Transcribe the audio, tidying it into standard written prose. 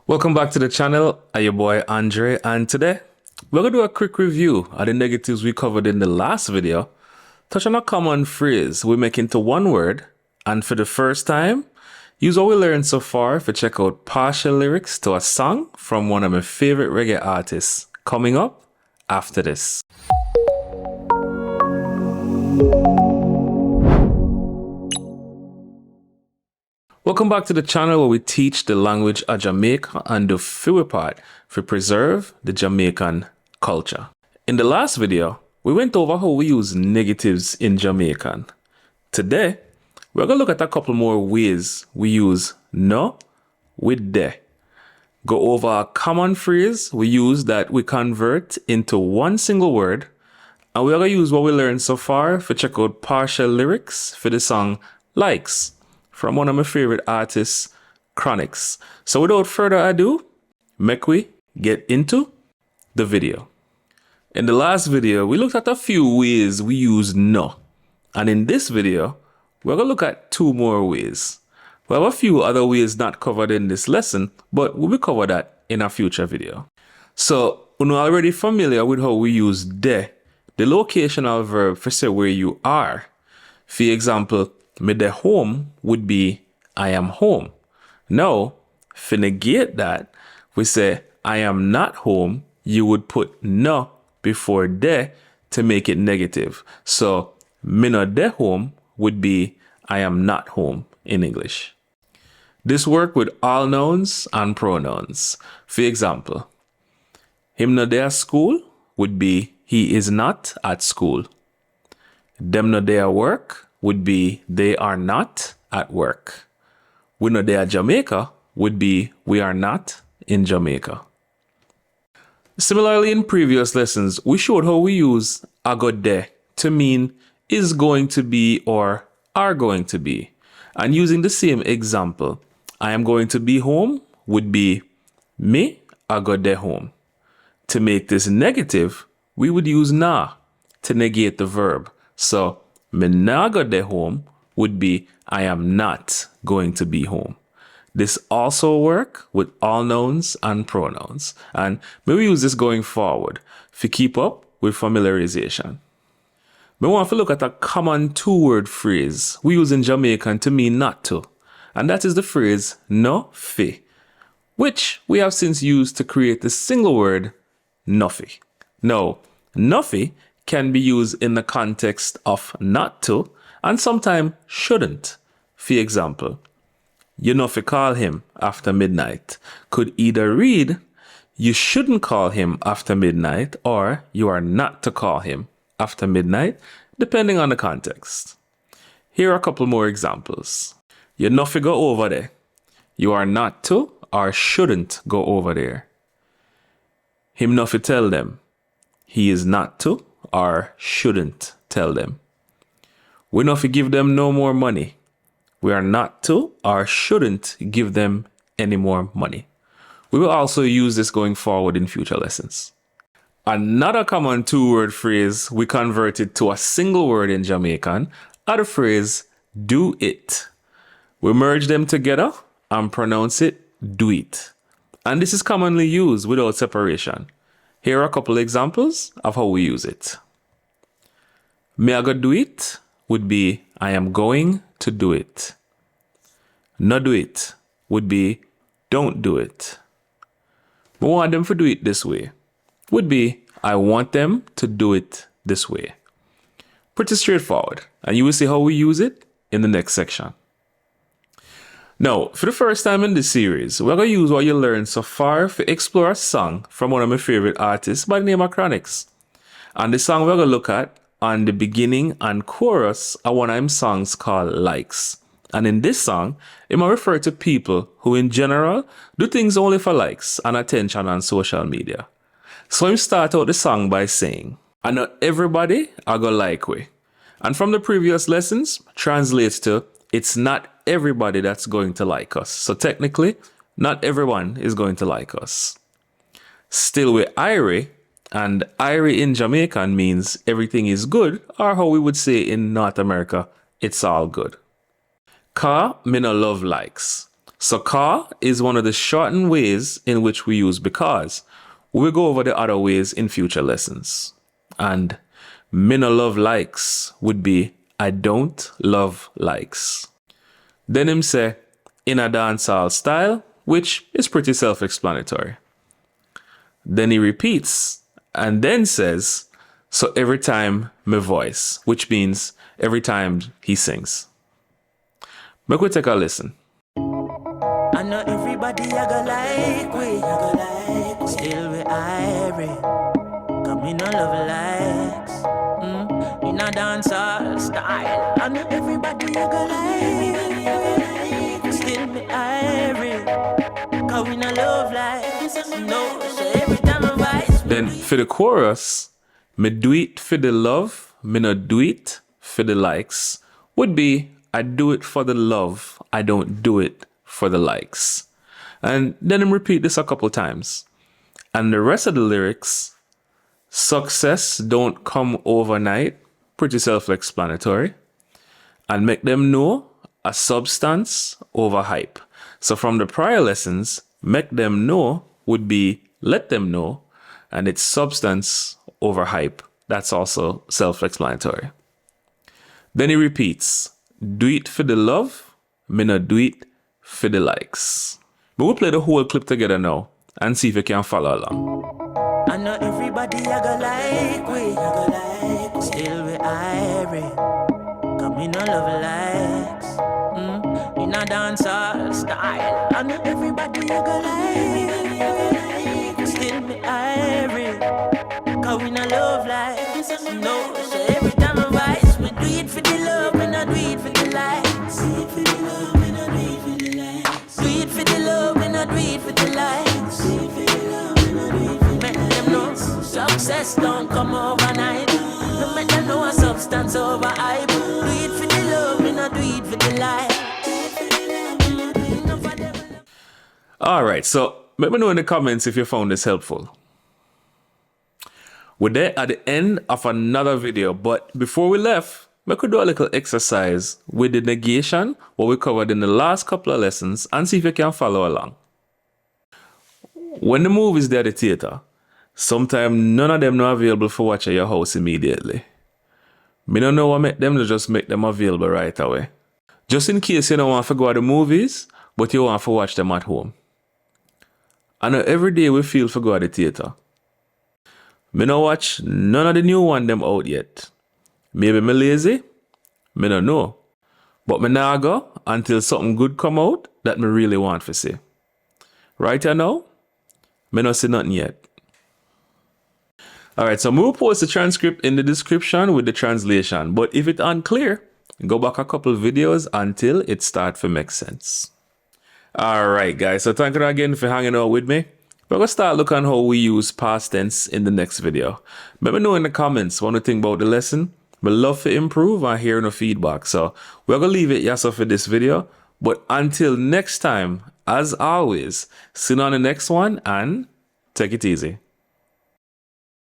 Welcome back to the channel. I'm your boy Andre, and today we're going to do a quick review of the negatives we covered in the last video. Touch on a common phrase we make into one word, and for the first time, use what we learned so far to check out partial lyrics to a song from one of my favorite reggae artists coming up after this. Welcome back to the channel where we teach the language of Jamaica and do our part to preserve the Jamaican culture. In the last video, we went over how we use negatives in Jamaican. Today, we're going to look at a couple more ways we use no with de. Go over a common phrase we use that we convert into one single word, and we're going to use what we learned so far to check out partial lyrics for the song Likes from one of my favorite artists, Chronixx. So without further ado, make we get into the video. In the last video, we looked at a few ways we use no. And in this video, we're going to look at two more ways. We have a few other ways not covered in this lesson, but we'll cover that in a future video. So, you're already familiar with how we use de, the locational verb for say where you are. For example, me de home would be I am home. Now, to negate that, we say I am not home. You would put no before de to make it negative. So, me no de home would be I am not home in English. This works with all nouns and pronouns. For example, him no de at school would be he is not at school. Them no de at work would be they are not at work. We no de at Jamaica would be we are not in Jamaica. Similarly, in previous lessons, we showed how we use ago de to mean is going to be or are going to be. And using the same example, I am going to be home would be me ago de home. To make this negative, we would use na to negate the verb. So, me nah go de home would be I am not going to be home. This also works with all nouns and pronouns. And we use this going forward to keep up with familiarization. We want to look at a common two-word phrase we use in Jamaican to mean not to. And that is the phrase no fi, which we have since used to create the single word nuffy. Now, nuffy can be used in the context of not to and sometimes shouldn't. For example, you know if you call him after midnight could either read you shouldn't call him after midnight or you are not to call him after midnight, depending on the context. Here are a couple more examples. You know if you go over there. You are not to or shouldn't go over there. Him know if you tell them. He is not to or shouldn't tell them. We know if you give them no more money. We are not to or shouldn't give them any more money. We will also use this going forward in future lessons. Another common two-word phrase we converted to a single word in Jamaican are the phrase do it. We merge them together and pronounce it Dweet. And this is commonly used without separation. Here are a couple examples of how we use it. Me I go do it would be I am going to do it. No do it would be don't do it. We want them to do it this way would be I want them to do it this way. Pretty straightforward, and you will see how we use it in the next section. Now, for the first time in this series, we're going to use what you learned so far to explore a song from one of my favorite artists by the name of Chronixx. And the song we're going to look at on the beginning and chorus are one of his songs called Likes. And in this song, it might refer to people who in general do things only for likes and attention on social media. So him start out the song by saying, I know everybody are gonna like we. And from the previous lessons, translates to, it's not everybody that's going to like us. So technically, not everyone is going to like us. Still with Irie, and Irie in Jamaican means everything is good, or how we would say in North America, it's all good. Ka me no love likes. So car is one of the shortened ways in which we use because. We'll go over the other ways in future lessons. And me no love likes would be I don't love likes. Then him say in a dancehall style, which is pretty self-explanatory. Then he repeats and then says, so every time me voice, which means every time he sings. But we take a listen. I know everybody I go like we, still we irie. Cause me no love likes, in a dancehall style. I know everybody I go like, still me irie. Cause we no love likes, no. So every time I voice. Then for the chorus, me do it for the love, me no do it for the likes, would be I do it for the love, I don't do it for the likes. And then him repeat this a couple times. And the rest of the lyrics, success don't come overnight, pretty self-explanatory. And make them know a substance over hype. So from the prior lessons, make them know would be let them know, and it's substance over hype. That's also self-explanatory. Then he repeats, do it for the love, me not do it for the likes. But we'll play the whole clip together now and see if you can follow along. I know everybody I go like we, still we irie. Cause me no love likes, in a dancehall style. I know everybody I go like, still me irie. Cause we no love likes, no. So every time I voice, we do it for the love, we not do it for the likes. Do it for the love, we not do it for the likes. Do it for the love, we not do it for the likes. Do it for the love, we not do it for the likes. Make them know success don't come overnight. No make them know a substance over hype. Do it for the love, we not do it for the likes. All right, so let me know in the comments if you found this helpful. We're there at the end of another video, but before we left, we could do a little exercise with the negation, what we covered in the last couple of lessons, and see if you can follow along. When the movie's there at the theater, sometimes none of them are available for watch at your house immediately. Me don't know what make them to just make them available right away. Just in case you don't want to go to the movies, but you want to watch them at home. I know every day we feel for go to the theater. Me no watch none of the new one them out yet. Maybe me lazy, me no know. But me nah go until something good come out that me really want to see. Right here now, me no see nothing yet. Alright, so me will post the transcript in the description with the translation. But if it's unclear, go back a couple videos until it starts to make sense. Alright guys, so thank you again for hanging out with me. We're going to start looking how we use past tense in the next video. Let me know in the comments what you think about the lesson. We'd love to improve and hear no feedback. So we're going to leave it yes for this video. But until next time, as always, see you on the next one and take it easy.